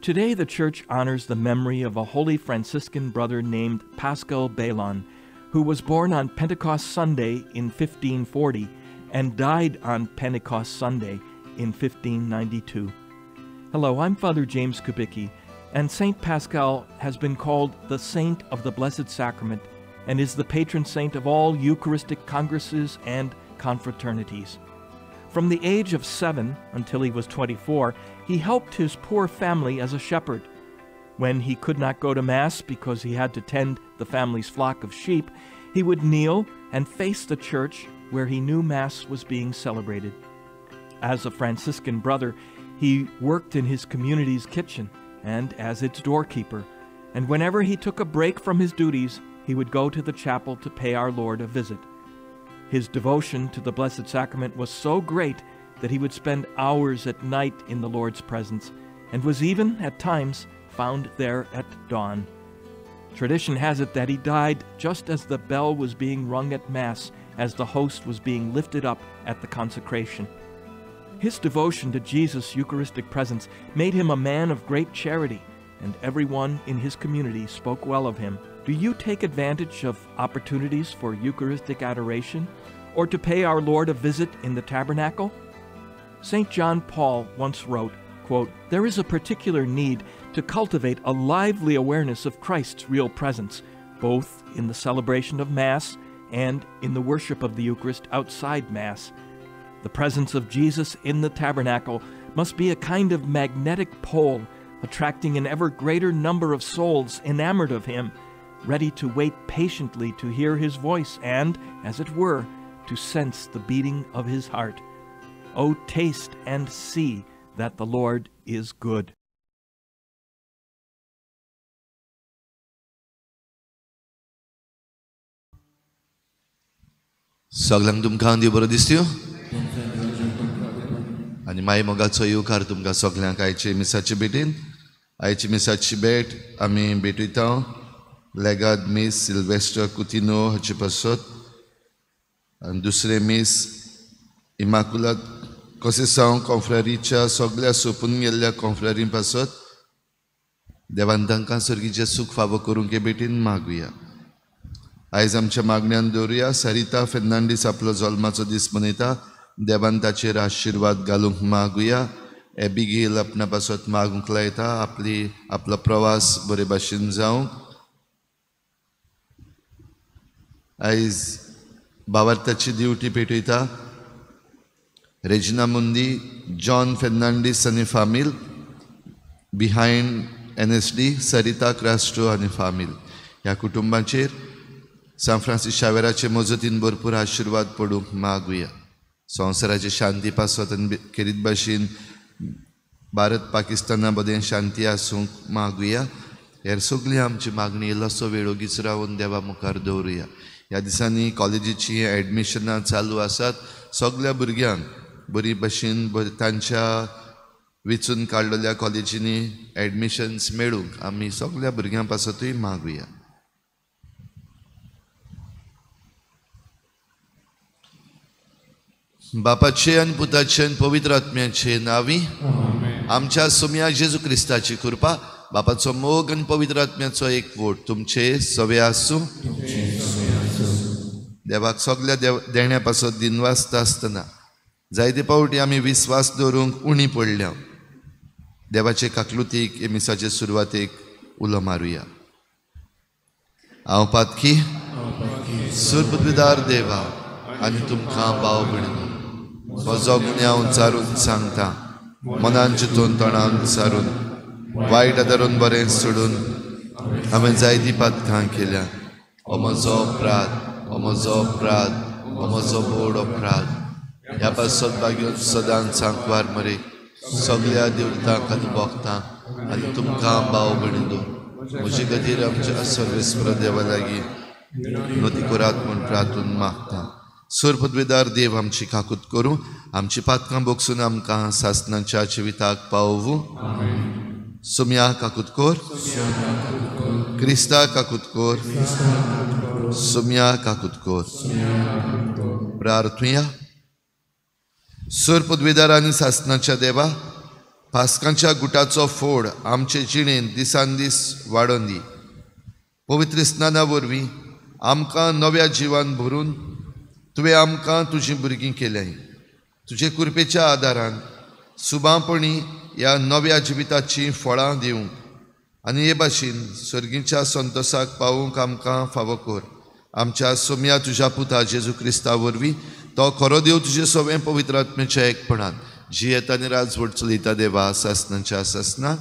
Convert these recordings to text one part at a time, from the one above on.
Today the Church honors the memory of a holy Franciscan brother named Pascal Baylon, who was born on Pentecost Sunday in 1540 and died on Pentecost Sunday in 1592. Hello, I'm Father James Kubicki, and Saint Pascal has been called the Saint of the Blessed Sacrament and is the patron saint of all Eucharistic congresses and confraternities. From the age of 7 until he was 24, he helped his poor family as a shepherd. When he could not go to Mass because he had to tend the family's flock of sheep, he would kneel and face the church where he knew Mass was being celebrated. As a Franciscan brother, he worked in his community's kitchen and as its doorkeeper, and whenever he took a break from his duties, he would go to the chapel to pay our Lord a visit. His devotion to the Blessed Sacrament was so great that he would spend hours at night in the Lord's presence, and was even, at times, found there at dawn. Tradition has it that he died just as the bell was being rung at Mass, as the host was being lifted up at the consecration. His devotion to Jesus' Eucharistic presence made him a man of great charity, and everyone in his community spoke well of him. Do you take advantage of opportunities for Eucharistic adoration, or to pay our Lord a visit in the tabernacle? St. John Paul once wrote, quote, "There is a particular need to cultivate a lively awareness of Christ's real presence, both in the celebration of Mass and in the worship of the Eucharist outside Mass. The presence of Jesus in the tabernacle must be a kind of magnetic pole, attracting an ever greater number of souls enamored of him, ready to wait patiently to hear his voice and, as it were, to sense the beating of his heart. Oh, taste and see that the Lord is good." सगळ्यांक तुमकां देव बरो दिसत्यो आनी my मोगाचो येवकार तुमकां सगळ्यांक आयचे मिसाचे भेटेन. आयची मिसाची भेट आमी भेटयता लेगाद मिस सिल्वेस्टर कुतिनो हाचे पासत आनी दुसरे मिस इमाकुलाद कोसेसांव कॉन्फ्ररीच्या सगळ्या सोंपून गेल्ल्या कॉन्फ्ररी पासत देवान तांकां सर्गीचें सूख फावो करूंक हे भेटेन मागुया. आयज आमच्या मागण्यान दवरुया सरिता फेर्नांडीस आपलो जल्माचो दीस मनयता. देवान ताचेर आशिर्वाद घालूंक मागुया. एबिगेल आपणा पासत मागूंक लायता आपलो प्रवास बरे भाशेन जावंक. आयज भावार्थाची ड्युटी पेटयता रेजिना मुंदी, जॉन फेर्नांडीस आनी फामील, बिहायंड NSD, सरिता क्रास्ट्रो आनी फामील. ह्या कुटुंबाचेर सान फ्रांसीस शावेराचे मजतीन भरपूर आशिर्वाद पडूंक मागुया. संवसाराची शांती पासत आनी खेरीत भाशेन भारत पाकिस्ताना मदें शांती आसूंक मागुया. हेर सगळी आमची मागणी इल्लोसो वेळ ओगीच रावन देवा मुखार दवरुया. ह्या दिसांनी कॉलेजीची एडमिशनां चालू आसात. सगळ्या भुरग्यांक बरी भाशेन तांच्या वेंचून काडलेल्या कॉलेजींनी एडमिशन्स मेळूंक आमी सगळ्या भुरग्यां पासतूय मागुया. बापाचे आनी पुताचे आनी पवित्र आत्म्याचे नांवी आमच्या सोम्या जेजू क्रिस्ताची कृपा, बापाचो मोग आनी पवित्र आत्म्याचो एकवट तुमचे सवे आसूं. देवाक सगळ्या देण्या पासत दिनवासता आसतना जायते पावटी आमी विस्वास दवरूंक उणी पडल्या. देवाचे काकलुतीक हे मिसाचे सुरवातेक उलो मारुया. हांव पातकी सुरपदविदार देवा आनी तुमकां भाव भयणीनो, म्हजो गुन्य हांव चारून सांगता, मनान चिंतून तोंडान विचारून वायट आदारून बरें सोडून हांवें जायतीं पातकां केल्या. हो म्हजो अपराध, हो म्हजो अपराध, हो म्हजो व्हड अपराध. ह्या पासत भाग्योन सदांच सांकवार मरे सगळ्या देवतांक आनी भक्तांक आनी तुमकां भाव भयणीनो, म्हजे खातीर आमच्या सर्वेस्पर देवा लागीं नोती करात म्हूण प्रार्थून मागता. सुरपदवेदार देव आमची काकूत करूं, आमची पातकां बोगसून आमकां सासणाच्या जिविताक पावूं. सुम्या काकूत कोर, क्रिस्ता काकूत कोर, सुम्या काकूत कोर. प्रार्थुया. सुरपदवेदार आनी सासणाच्या देवा, पास्कांच्या गुटाचो फोड आमचे जिणेंत दिसान दीस वाडोवन दी. पवित्र स्नाना वरवीं आमकां नव्या जिवान भरून तुवें आमकां तुजीं भुरगीं केल्याय. तुजे कृपेच्या आदारान सुबापणी ह्या नव्या जिविताचीं फळां दिवंक आनी हे भाशेन सर्गीच्या संतोशाक पावूंक आमकां फावो कर. आमच्या सोम्या तुज्या पुता जेजू क्रिस्ता वरवीं तो खरो देव तुजे सगळें पवित्र आत्म्याच्या एकपणान जी येता आनी राजवट चलयता देवा सासनाच्या सासना.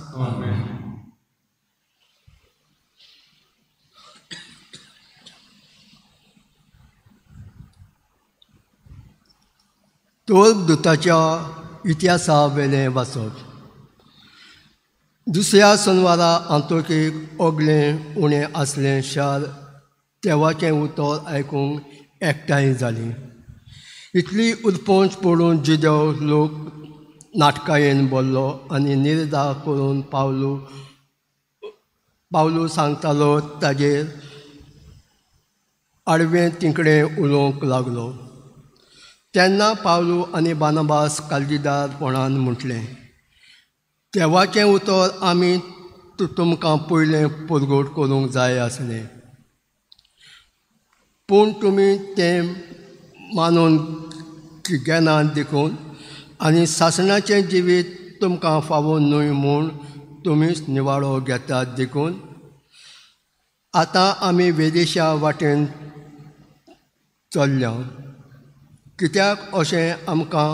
तोर दुताच्या इतिहासा वेलें वाचप. दुसऱ्या शनवारा आंतोकेक ओगलें उणें आसलें शार देवाचें उतर आयकूंक एकठांय जालीं. इतली उरपोंच पडून जुदेव लोक नाटकायेन बोल्लो आनी निर्धार करून पावलू सांगतालो ताजेर आडवें तिंकडें उलोवंक लागलो. तेन्ना पावलू आनी बानाबास काळजीदारपणान म्हटलें, देवाचें उतर आमी तुमकां पयलें परगट करूंक जाय आसलें, पूण तुमी तें मानून घेनात देखून आनी सासणाचें जिवीत तुमकां फावो न्हय म्हूण तुमीच निवाडो घेतात देखून आतां आमी वेदेशा वाटेन चल्ल्या. कित्याक अशें आमकां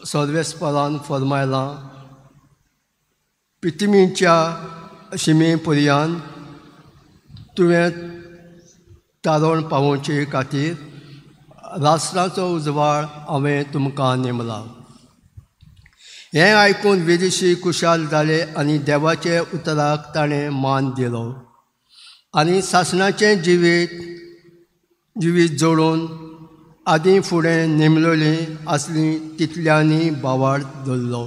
सर्वेस्परान फरमायलां, पितमीच्या शिमे पर्यंत तुवें तारण पावोवचे खातीर राष्ट्राचो उजवाड हांवें तुमकां नेमला. हें आयकून विदेशी खुशाल जाले आनी देवाचे उतराक ताणें मान दिलो आनी सासणाचें जिवीत जोडून आदीं फुडें नेमलेलीं आसलीं तितल्यांनी बावाड धरलो.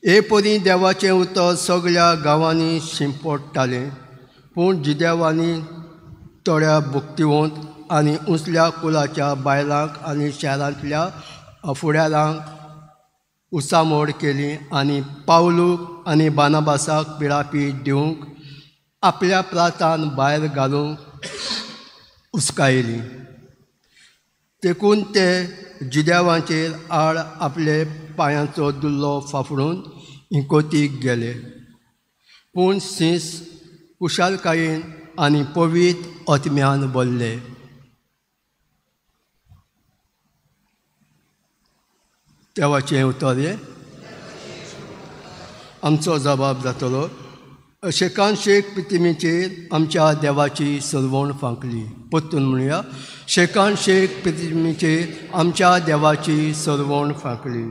हे परी देवाचें उतर सगळ्या गांवांनी शिंपडटालें, पूण जिदेवांनी थोड्या भक्तिवंत आनी उसल्या कुलाच्या बायलांक आनी शारांतल्या फुडाऱ्यांक उसामोड केली आनी पावलूक आनी बानाबासाक पिडापीट दिवंक आपल्या प्रांतान भायर घालूंक उस्कायली. देखून ते जिदेवांचेर आड आपले पांयांचो दुल्लो फाफडून इकोतीक गेले, पूण सीस कुशालकायेन आनी पवित्र आत्म्यान भरले. देवाचें उतर आमचो जबाब जातलो. शेकान शेक पितमीचेर आमच्या देवाची सरवण फांकली. परतून म्हणुया, शेकान शेक पितमीचेर आमच्या देवाची सरवण फांकली.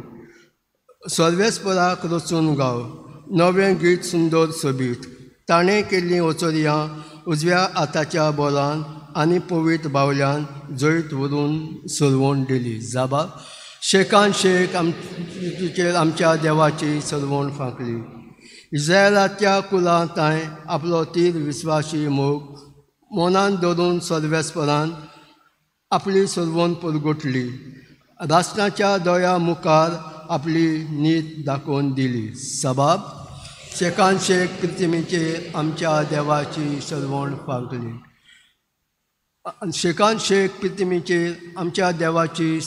सर्वेस्पराक रचून गाव, नवें गीत सुंदर सोबीत. ताणें केल्लीं ओचोरियां उजव्या हाताच्या बोलान आनी पवित्र बावल्यान जैत व्हरून सरवण दिली. जाबाब, शेकान शेक आमचेर आमच्या देवाची सरवण फांकली. इस्रायलाच्या कुलांताय आपलो तीर विस्वासी मोग मनान धरून सर्वेस्परान आपली सरवण परगटली. राष्ट्राच्या दोळ्या मुखार आपली नीत दाखोवन दिली. सबाब, शेकान शेक पितमीचेर आमच्या देवाची सरवण फांकली. शेकान शेक पितमीचेर आमच्या देवाची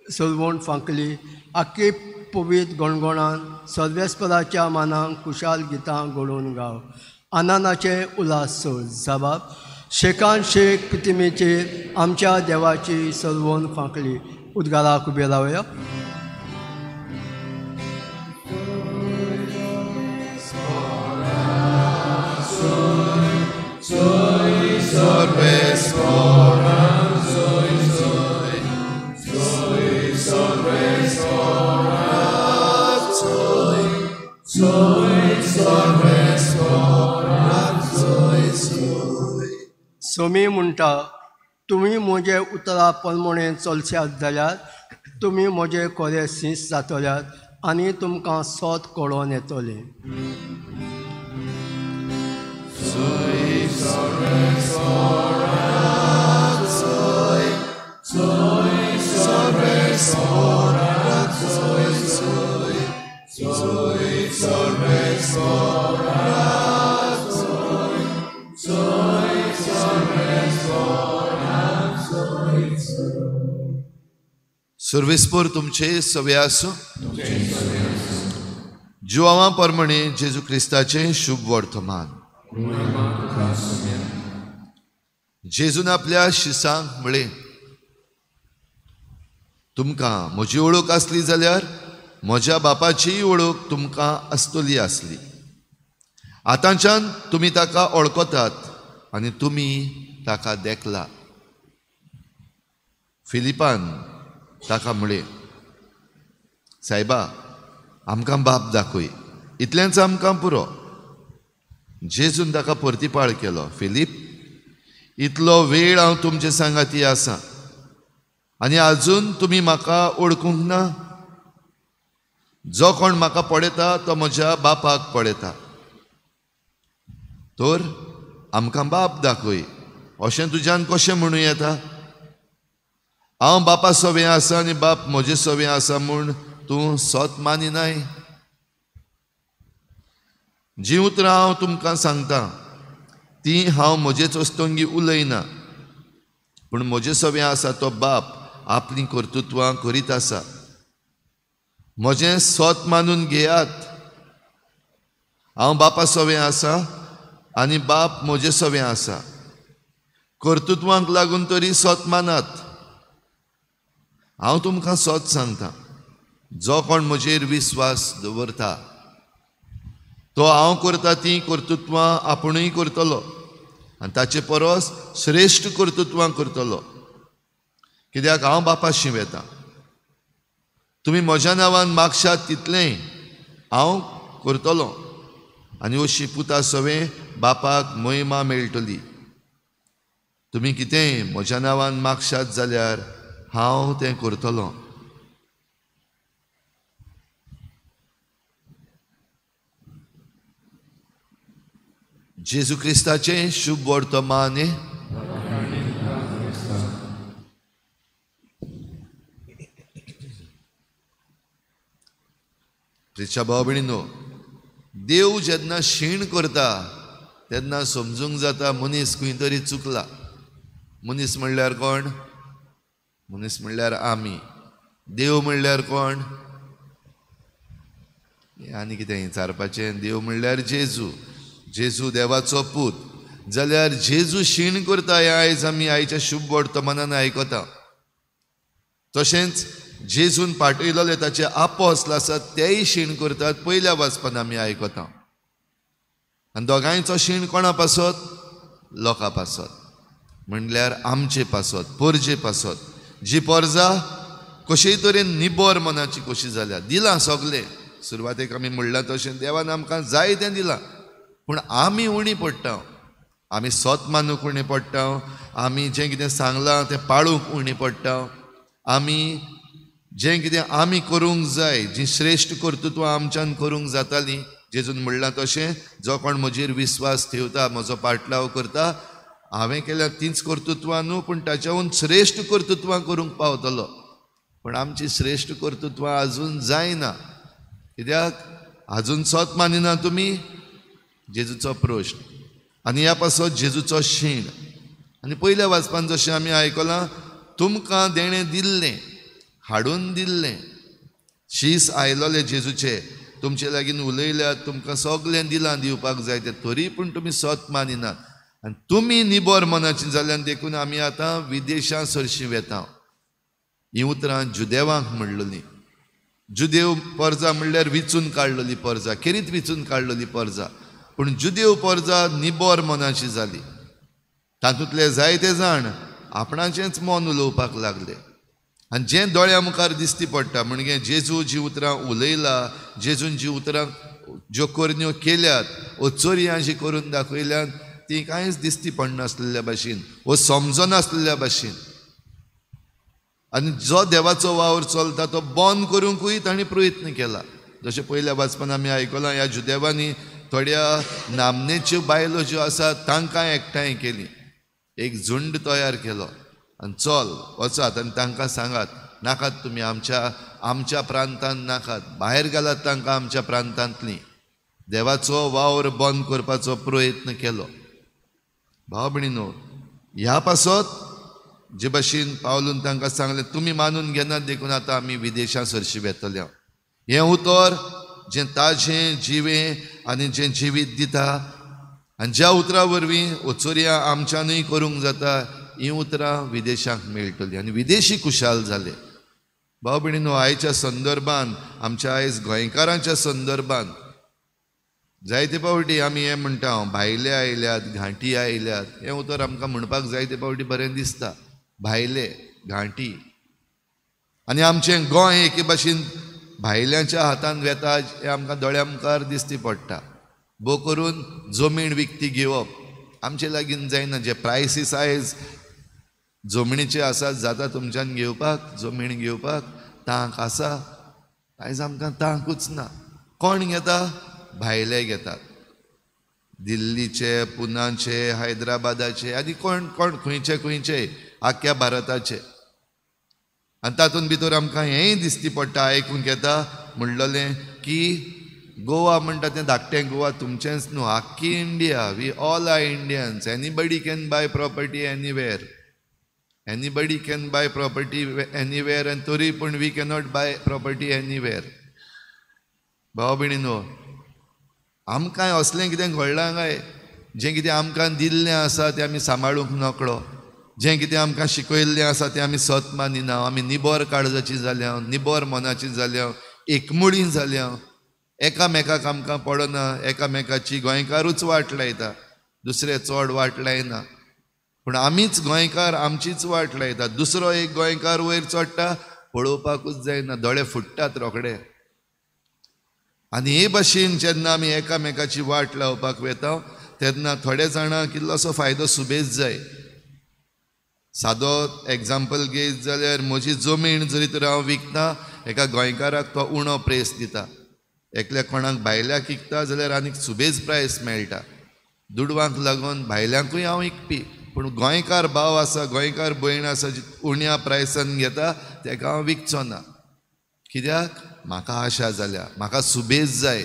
सरवण फांकली. आख्खे पवित्र गणगणान सर्वेस्पराच्या मानाक खुशाल गितां घडोवन गाव. आनंदाचे उल्हास सोड. जबाब, शेकान शेक पितमीचेर आमच्या देवाची सरवण फांकली. उद्गाराक उबे रावया. सोमी म्हणटा, तुमी म्हजे उतरा प्रमाणें चलश्यात जाल्यार तुमी म्हजे खरे सीस जातल्यात आनी तुमकां सोत कळोन येतलें. सर्वेस्पर तुमचे सवे आसो. जुआवां प्रमाणे जेजू क्रिस्ताचे शुभ वर्तमान. जेजून आपल्या शिसांक म्हळे, तुमकां म्हजी वळख आसली जाल्यार म्हज्या बापाची वळख तुमकां आसतली आसली. आतांच्यान तुमी ताका वळखतात आनी तुमी ताका देखला. फिलिपान ताका म्हळे, सायबा आमकां बाप दाखय, इतलेंच आमकां पुरो. जेजून ताका परतीपाळ केलो, फिलीप, इतलो वेळ हांव तुमचे सांगाती आसा आनी आजून तुमी म्हाका वळखूंक ना. जो कोण म्हाका पळयता तो म्हज्या बापाक पळयता. तर आमकां बाप दाखय अशें तुज्यान कशें म्हणूं येता? हांव बापा सोबें आसा आनी बाप म्हजे सोबें आसा म्हूण तूं सोत मानिनाय. जीं उतरां हांव तुमकां सांगतां ती हांव म्हजेच वस्तोंगी उलयना, पूण म्हजे सोबें आसा तो बाप आपलीं कर्तुत्वां करीत आसा. म्हजें सोत मानून घेयात. हांव बापा सोबें आसा आनी बाप म्हजे सोबें आसा. कर्तुत्वांक लागून तरी सोत मानात. हांव तुमकां सोत सांगतां, जो कोण म्हजेर विस्वास दवरता तो हांव करता तीं कर्तुत्वां आपुणूय करतलो आनी ताचे परस श्रेश्ठ कर्तुत्वां करतलो, कित्याक हांव बापाशी वेतां. तुमी म्हज्या नांवान मागशात तितलें हांव करतलों आनी अशी पुता सवें बापाक महिमा मेळटली. तुमी कितेंय म्हज्या नांवान मागशात जाल्यार हांव तें करतलों. जेजू क्रिस्ताचे शुभ वर्तमान. प्रिच्या भाव भयणीनो, देव जेन्ना शीण करता तेन्ना समजूंक जाता मनीस खंय तरी चुकला. मनीस म्हणल्यार कोण? मनीस म्हणल्यार आमी. देव म्हणल्यार कोण? आनी कितें विचारपाचें? देव म्हणल्यार जेजू. जेजू देवाचो पूत. जाल्यार जेजू शीण करता हें आयज आमी आयच्या शुभ वर्तमानान आयकता. तशेंच जेजून पाठयलोले ताचे आपोस्ल आसात तेय शीण करतात, पयल्या वाचपान आमी आयकता. आनी दोगांयचो शीण कोणा पासत? लोकां पासत. म्हणल्यार आमचे पासत, परजे पासत. जी परजा कशेय तरेन निबोर मनाची कशी जाल्या, दिलां सगलें. सुरवातेक आमी म्हणलां तशें देवान आमकां जाय तें दिलां, पूण आमी उणी पडटा. आमी सोत मानूंक उणी पडटा. आमी जें कितें सांगलां तें पाळूंक उणी पडटा. आमी जें कितें आमी करूंक जाय, जी श्रेश्ठ कर्तुत्वां आमच्यान करूंक जातालीं, जेजून म्हणलां तशें, जो कोण म्हजेर विस्वास ठेवता, म्हजो पाटलाव करता, हांवें केल्या तींच कर्तुत्वां न्हू, पूण ताच्याहून श्रेश्ठ कर्तुत्वां करूंक पावतलो. पूण आमची श्रेश्ठ कर्तुत्वां आजून जायना. कित्याक? आजून सोत मानिना तुमी. जेजूचो प्रश्न. आनी ह्या पासत जेजूचो शीण. आनी पयल्या वाचपान जशें आमी आयकलां, तुमकां देणें दिल्लें, हाडून दिल्लें. शीस आयलोले जेजूचे, तुमचे लागीं उलयल्यात, तुमकां सगलें दिलां दिवपाक जाय तें, तरी पूण तुमी सोत मानिनात. आनी तुमी निबोर मनाची जाल्यान देखून आमी आतां विदेशां सरशीं वेता. हीं उतरां जुदेवांक म्हणलोलीं. जुदेव परजा म्हणल्यार विचून काडलोली परजा, खेरीत विचून काडलोली परजा. पूण जुदेव परजा निबोर मनाची जाली. तातूंतले जायते जाण आपणाचेंच मन उलोवपाक लागले. आनी जें दोळ्या मुखार दिसती पडटा, म्हणजे जेजू जी उतरां उलयला, जेजून जी उतरां ज्यो करण्यो केल्यात, वो चोरयां जी करून दाखयल्यात, ती कांयच दिसती पडनासलेल्या भाशेन, वो समजनासलेल्या भाशेन. आनी जो देवाचो वावर चलता तो बंद करूंकूय तांणी प्रयत्न केला. जशें पयल्या वाचपान आमी आयकलां, ह्या जुदेवांनी थोड्या नामनेच्यो बायलो ज्यो आसात तांकां एकठांय केली. एक झुंड तयार केलो आनी चल वचात आनी तांकां सांगात, नाकात तुमी आमच्या आमच्या प्रांतांत नाकात, भायर घालात तांकां आमच्या प्रांतांतलीं. देवाचो वावर बंद करपाचो प्रयत्न केलो. भाव भयणीनो, ह्या पासत जे भाशेन पावलून तांकां सांगलें तुमी मानून घेनात देखून आतां आमी विदेशां सरशी वेतले. हें उतर जें ताजें जिवें आनी जें जिवीत दिता आनी ज्या उतरा वरवीं ओचोऱ्या आमच्यानूय करूंक जाता, हीं उतरां विदेशांक मेळटलीं आनी विदेशी कुशाल जाले. भाव भयणीनो, आयच्या संदर्भान, आमच्या आयज गोंयकारांच्या संदर्भान जायते फावटी आमी हें म्हणटा भायले आयल्यात, घांटी आयल्यात. हें उतर आमकां म्हणपाक जायते फावटी बरें दिसता, भायले घांटी. आनी आमचें गोंय एके भाशेन भायल्यांच्या हातान वेता हें आमकां दोळ्या मुखार दिसती पडटा. भोव करून जमीन विकती घेवप आमचे लागीं जायना. जे प्रायसीस आयज जमणीचे आसात, जाता तुमच्यान घेवपाक जमीन घेवपाक, तांक आसा. आयज आमकां तांकूच ना. कोण घेता? भायले घेतात. दिल्लीचे, पुनाचे, हैदराबादाचे आनी कोण कोण खंयचे खंयचे आख्या भारताचे. आनी तातूंत भितर आमकां हेंय दिसती पडटा, आयकूंक येता म्हणलेलें की गोवा म्हणटा तें धाकटें गोवा तुमचेंच न्हू, आख्खी India. We all are Indians. Anybody can buy property anywhere. Anybody can buy property anywhere आनी तरी पूण we cannot buy property anywhere. भाव भयणीनो, आमकां असलें कितें घडलां काय? जें कितें आमकां दिल्लें आसा तें आमी सांबाळूंक नकळो. जें कितें आमकां शिकयल्लें आसा तें आमी सत मानिना. आमी निबोर काळजाची जाल्या, निबोर मनाची जाल्या, एकमुडी जाल्या. एकामेकाक आमकां पडना. एकामेकाची गोंयकारूच वाट लायता, दुसरे चड वाट लायना. पूण आमीच गोंयकार आमचीच वाट लायता. दुसरो एक गोंयकार वयर चडटा पळोवपाकूच जायना, दोळे फुट्टात रोखडे. आनी हे भाशेन जेन्ना आमी एकामेकाची वाट लावपाक वेता तेन्ना थोडे जाणांक इल्लोसो फायदो सुबेज जाय. सादो एग्जाम्पल घेयत जाल्यार म्हजी जमीन जरी तर हांव विकता, एका गोंयकाराक तो उणो प्रेस दिता. एकल्या कोणाक भायल्याक विकता जाल्यार आनीक सुबेज प्रायस मेळटा. दुडवांक लागून भायल्यांकूय हांव विकपी, पूण गोंयकार भाव आसा, गोंयकार भयण आसा जी उण्या प्रायसान घेता तेका हांव विकचो ना. कित्याक? म्हाका आशा जाल्या, म्हाका सुबेज जाय.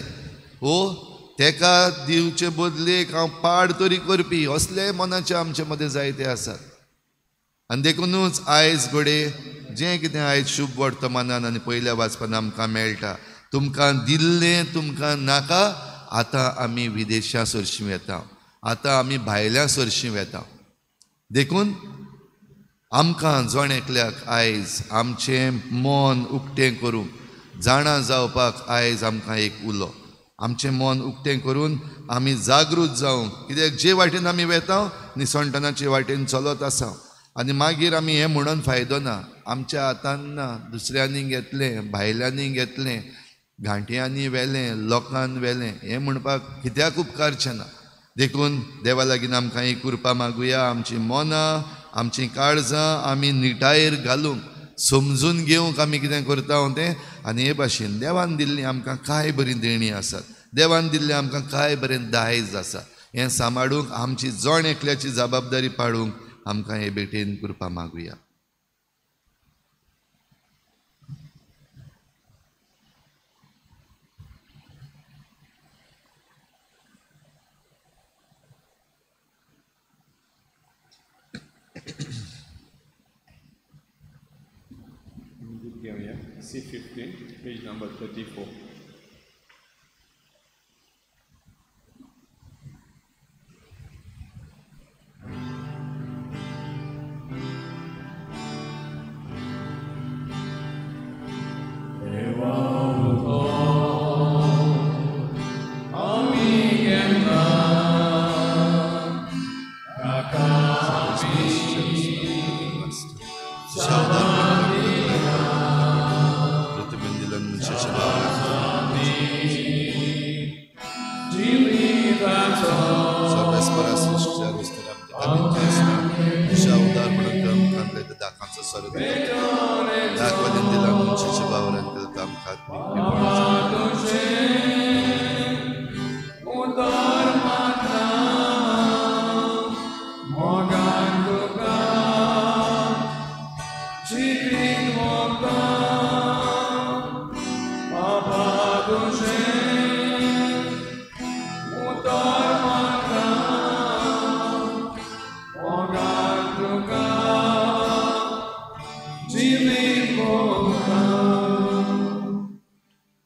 तेका दिवचे बदलेक हांव पाड तरी करपी, असले मनाचे आमचे मदें जायते आसात. आनी देखूनच आयज घोडे जें कितें आयज शुभ वर्तमानान आनी पयल्या वाचपान आमकां मेळटा, तुमकां दिल्लें तुमकां नाका. आतां आमी विदेशां सरशीं वेता, आतां आमी भायल्या सरशीं वेता. देखून आमकां जोण एकल्याक आयज आमचें मन उक्तें करूंक, जाणा जावपाक आयज आमकां एक उलो. आमचें मन उक्तें करून आमी जागृत जावंक. कित्याक जे वाटेन आमी वेता निसणटनाचे वाटेन चलत आसा. आनी मागीर आमी हें म्हणून फायदो ना, आमच्या हातान ना, दुसऱ्यांनी घेतलें, भायल्यांनी घेतलें, घांट्यांनी व्हेलें, लोकांन व्हेलें, हें म्हणपाक कित्याक उपकारचें ना. देखून देवा लागीं आमकां ही कृपा मागुया. आमची मनां, आमची काळजां आमी निटायेर घालूंक, समजून घेवंक आमी कितें करता तें. आनी हे भाशेन देवान दिल्लीं आमकां कांय बरीं देणी आसात, देवान दिल्लें आमकां कांय बरें दायज आसा. हें सांबाळूंक आमची जोण एकल्याची जबाबदारी पाडूंक आमकां हे भेटेन कृपा मागुया. C15, page number 34.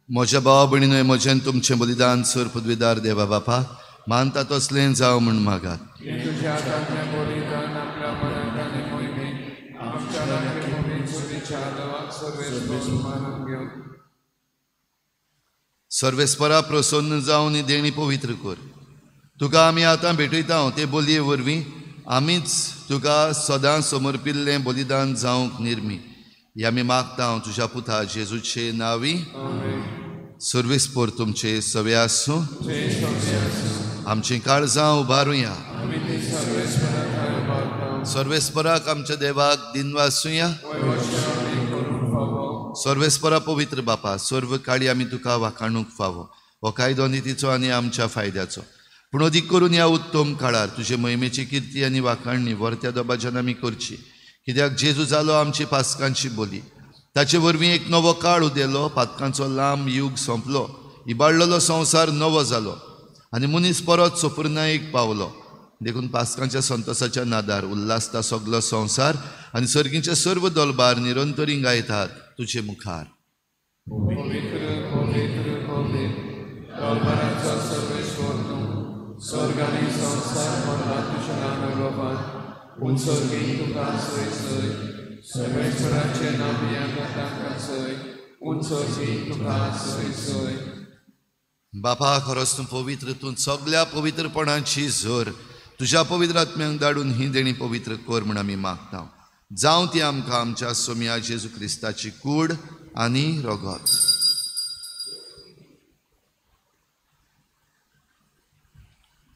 म्हज्या भावा भयणीनो, म्हजें तुमचें बलिदान सर पदवीदार देवा बापा मानता तसलें जावं म्हूण मागात. सर्वेस्परा प्रसन्न जावन ही देणी पवित्र कर. तुका आमी आतां भेटयता ते बोलये वरवीं आमीच तुका सदां समर्पिल्लें बलिदान जावंक निर्मी. हे आमी मागता तुज्या पुता जेजूचे नांवी. सर्वेस्पर तुमचे सवे आसूं. आमची काळजां उबारुया. सर्वेस्पराक आमच्या देवाक दिनवासुया. सर्वेस्परा पवित्र बापा, सर्व काळी आमी तुका वाखाणूक फावो. हो कायदो नितीचो आनी आमच्या फायद्याचो. पूण अदीक करून ह्या उत्तम काळार तुजे महिमेची किर्ती आनी वाखाणणी वर्त्या दबाज्यान आमी करची. कित्याक जेजू जालो आमची पासकांची बोली. ताचे वरवीं एक नवो काळ उदेलो. पातकांचो लांब युग सोंपलो. इबाडलेलो संवसार नवो जालो आनी मनीस परत सपूर्णायेक पावलो. देखून पासकांच्या संतोसाच्या नादार उल्हासता सगलो संवसार आनी सर्गीचे सर्व दलबार निरंतरी गायतात तुजे मुखार. बापा, खरोच तूं पवित्र. तूं सगळ्या पवित्रपणाची झर तुज्या पवित्र आत्म्यांक धाडून ही देणी पवित्र कर म्हूण आमी मागता. जावं ती आमकां आमच्या सोम्या जेजू क्रिस्ताची कूड आनी रगत.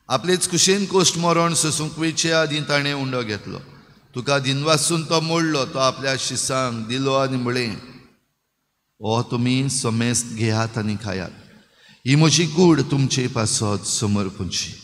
आपलेच कुशेन कोश्ट मरण सोसूंक वयचे आदीं ताणें उंडो घेतलो. तुका दिनवासून तो मोडलो. तो आपल्या शिसांक दिलो आनी म्हळें, हो तुमी समेस्त घेयात आनी खायात. ही म्हजी कूड तुमचे पासत समर्पूंची.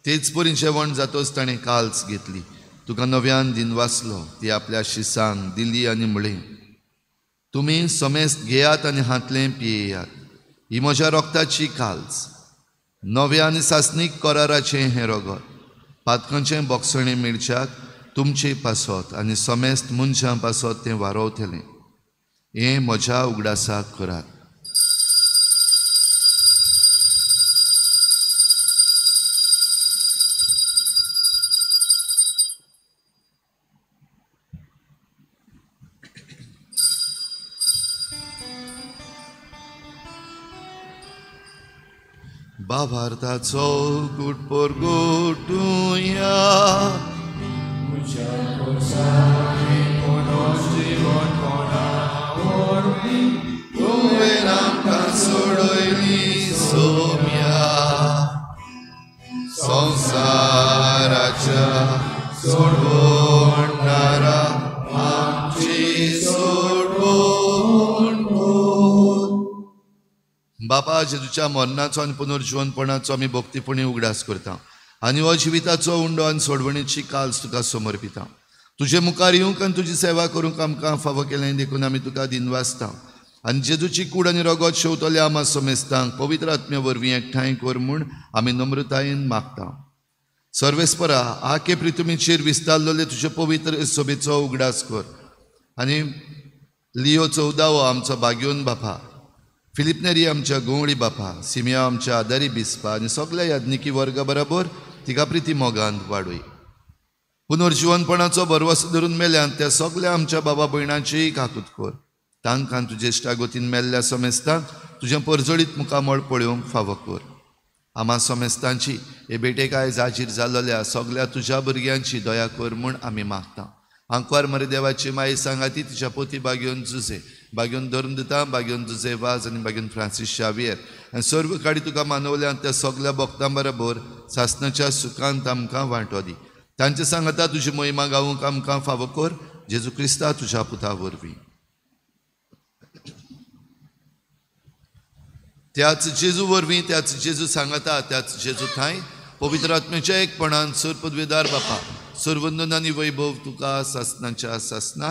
तेच परी जेवण जातोच ताणें काल्स घेतली. तुका नव्यान दिनवासलो. ती आपल्या शिसांक दिली आनी म्हळें, तुमी समेस्त घेयात आनी हातलें पियेयात. ही म्हज्या रोगताची काल्स, नव्या आनी सासणीक कराराचें हें रगत. पातकांचें बोगसणें मेळच्याक तुमचे पासत आनी समेस्त मनशां पासत तें वारोवतलें. हें म्हज्या उगडासाक करात. भावार्थाचो गुट पर गोटुया. तुवें आमकां सोडयली सोम्या. संवसाराच्या सोडवणारा आमची सोडवण कर. बापा, जेजूच्या मरणाचो आनी पुनर्जीवनपणाचो आमी भक्तीपणी उगडास करता आनी हो जिविताचो उंडो आनी सोडवणेची काल्स तुका समर्पिता. तुजे मुखार येवंक आनी तुजी सेवा करूंक आमकां फावो केलें देखून आमी तुका दिनवासता. आनी जेजूची कूड आनी रगत शेवतले आमा समेस्तांक पवित्र आत्म्या वरवीं एकठांय कर म्हूण आमी नम्रतायेन मागता. सर्वेस्परा, आके प्रितुमीचेर विस्तारलेले तुजे पवित्र सभेचो उगडास कर. आनी लियो 14वो आमचो बाग्योन बापा, फिलिप नेरी आमच्या गोवळी बापा, सिमिया आमच्या आदारी बिस्पा आनी सगळ्या याज्ञिकी वर्गा बरोबर तिका प्रिती मोगांत वाडूय. पुनर्जीवनपणाचो भरवसो धरून मेल्यान त्या सगळ्या आमच्या बाबा भयणांचीय काकूत कर. तांकां तुजे इश्टागोतीन मेल्ल्या समेस्तांक तुजें परजळीत मुखामळ पळोवंक फावो कर. आमा समेस्तांची हे भेटेकाय जाजीर जाल्ल्या सगळ्या तुज्या भुरग्यांची दया कर म्हूण आमी मागता. आंकवार मरे देवाची माई सांगाती तिच्या पोती बाग्योन जुजे, बाग्योन धरून दिता, बाग्योन जुजे वाज आनी बाग्योन फ्रांसीस शावियर आनी सर्व काडी तुका मानवल्यान त्या सगळ्या भक्तां बरोबर सासणाच्या सुखांत आमकां वांटो दी. तांचे सांगता तुजी महिमा गावूंक आमकां फावो कर. जेजू क्रिस्ता तुज्या पुता वरवीं. त्याच जेजू वरवीं त्याच जेजू सांगता त्याच जेजू थंय पवित्र आत्म्याच्या एकपणान सर पदवेदार बापा सर्वंदन आनी वैभव तुका सासनाच्या सासना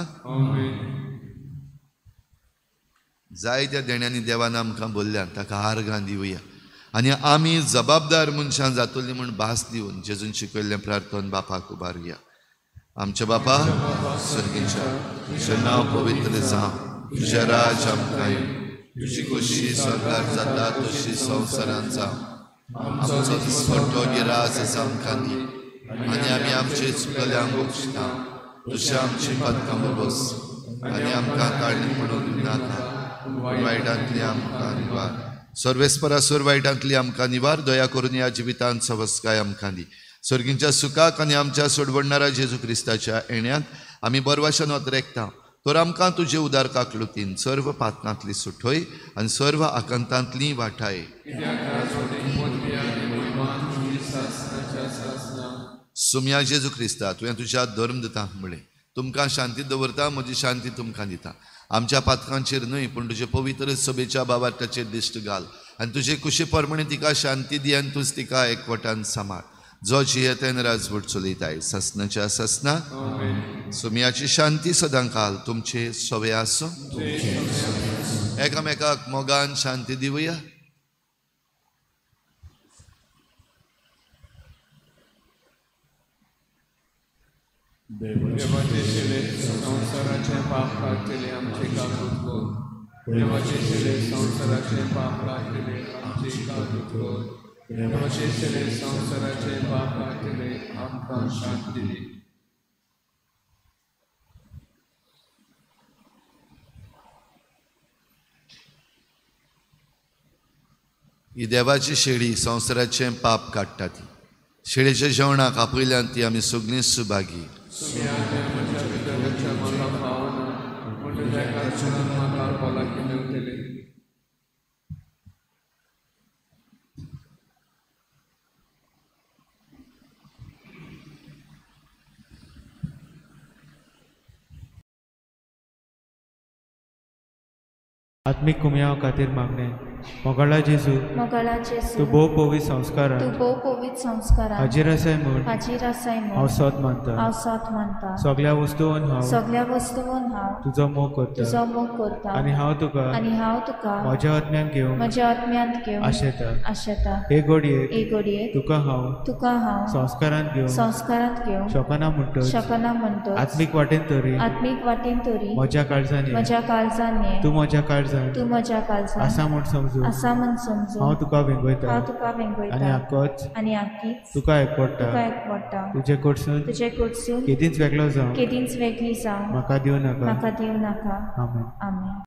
जायत्या देण्यांनी देवान आमकां बोल्ल्या ताका आर्गां दिवया आनी आमी जबाबदार मनशां जातलीं म्हूण भास दिवन जेजून शिकयल्लें प्रार्थन बापाक उबारुया. आमच्या बापा सर्गीच्या तुजें नांव पवित्र जावं, तुजें राज आमकां येवं, तुजी खोशी स्वर्गार जाता तशी संवसारांत जावं. आमचो दिसपट्टो गिरास आमकां दी आनी आमी आमचे चुकल्यांक बक्षिता. तुजें आमची पातकां बस आनी आमकां काळणी पडूंक नाका, वायटांतली आमकां निवार. सर्वेस्परासुर वायटांतली आमकां निवार. दया करून ह्या जिवितांत सवस्काय आमकां दी. सर्गींच्या सुखाक आनी आमच्या सोडवडणाऱ्या जेजू क्रिस्ताच्या येण्यांत आमी बरवाशान वतरेकता. तर आमकां तुजे उदार काकलुतीन सर्व पातकांतली सुटोय आनी सर्व आकांतांतली वाटाय. सुम्या जेजू क्रिस्ता तुवें तुज्या धर्म दिता म्हळें तुमकां शांती दवरता, म्हजी शांती तुमकां दिता. आमच्या पातकांचेर न्हय पूण तुजे पवित्र सभेच्या बाबार्ताचेर दिश्ट घाल आनी तुजे कुशी परमणे तिका शांती दी आनी तूंच तिका एकवटान सांबाळ. जो जियेतेन राजवट चलयताय ससनाच्या ससना. सुमयाची शांती सदां काल तुमचे सोवे आसूं. एकामेकाक मोगान शांती दिवया. देवाचे शिले संसाराचे पाप काढलेले आमचे काकूत कर. देवाचे शिले संसाराचे पाप काढलेले आमचे काकूत कर. देवाचे शिले संसाराचे पाप काढलेले आमकां शांती दी. ही देवाची शेळी संवसाराचें पाप काडटा ती. शेळेच्या जेवणाक आपयल्यान ती आमी सगळीं सुभागी. आत्मिक कुमयाव खातीर मागणे. मोगाळा जेजू तूं भोव पवित संस्कारांत हाजीर आसाय म्हूण हांव सोत मानता. सगळ्या वस्तूंत हांव तुजो मोग करता आनी हांव तुका म्हज्या आत्म्यांत घेवंक आशेता. हे घडयेक तुका हांव संस्कारांत घेवन शकना म्हणटच आत्मीक वाटेन तरी म्हज्या काळजांनी तूं म्हज्या काळजांत आसा म्हूण समजून हांव तुका वेंगयता आनी आख्खीच तुका एकवडटा. तुजे कडसून केदींच वेगळो जावं म्हाका दिवं नाका. आमेन.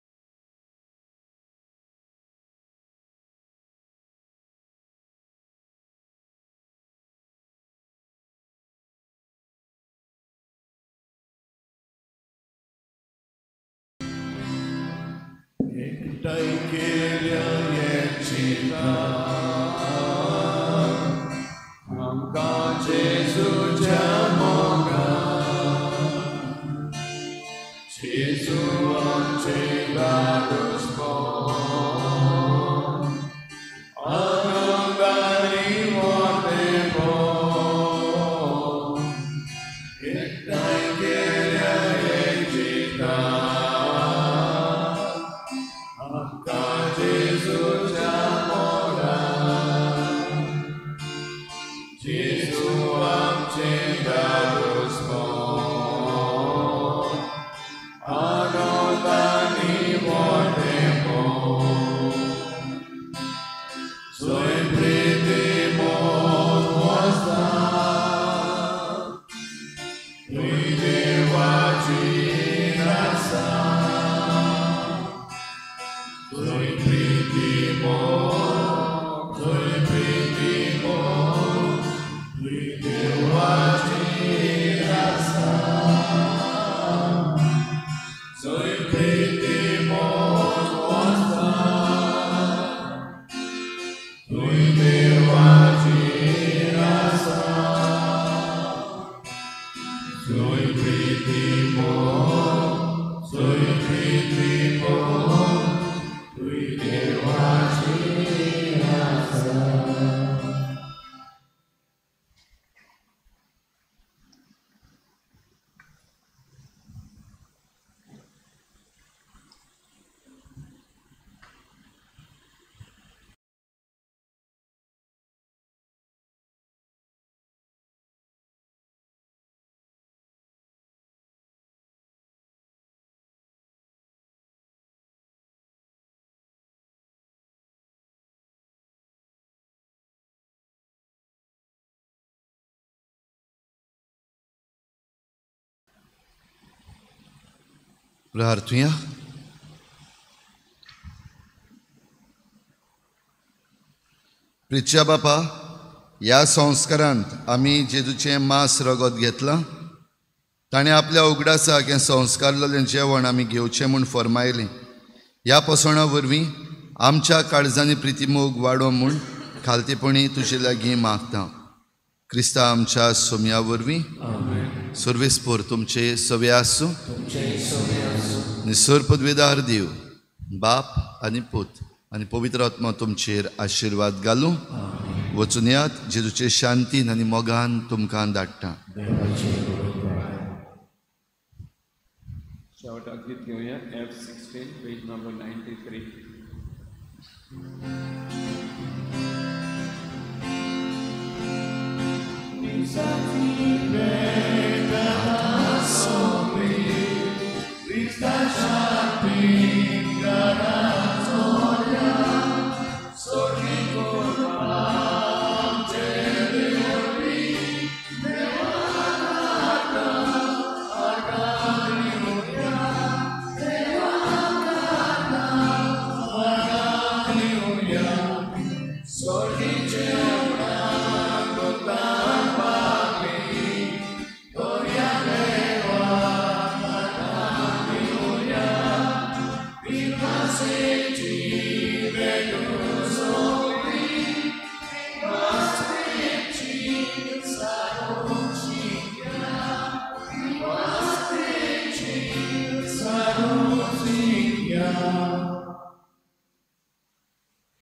Soy प्रार्थुया. प्रिच्या बापा, ह्या संस्कारांत आमी जेजूचें मांस रगत घेतलां. ताणें आपल्या उगडासाक हें संस्कारलेलें जेवण आमी घेवचें म्हूण फरमायलें. ह्या पसणा वरवीं आमच्या काळजांनी प्रितीमोग वाडो म्हूण खालतीपणी तुजे लागीं मागता. क्रिस्ता आमच्या सोम्या वरवीं सर्वेस्पोर तुमचे सवे आसूं. निसर पदवेदार देव बाप आनी पूत आनी पवित्र आत्मा तुमचेर आशिर्वाद घालूं. वचून यात जेजूचे शांतीन आनी मोगान तुमकां धाडटा. शेवटाक गीत घेवया F16 पेज नंबर 93. Jesus.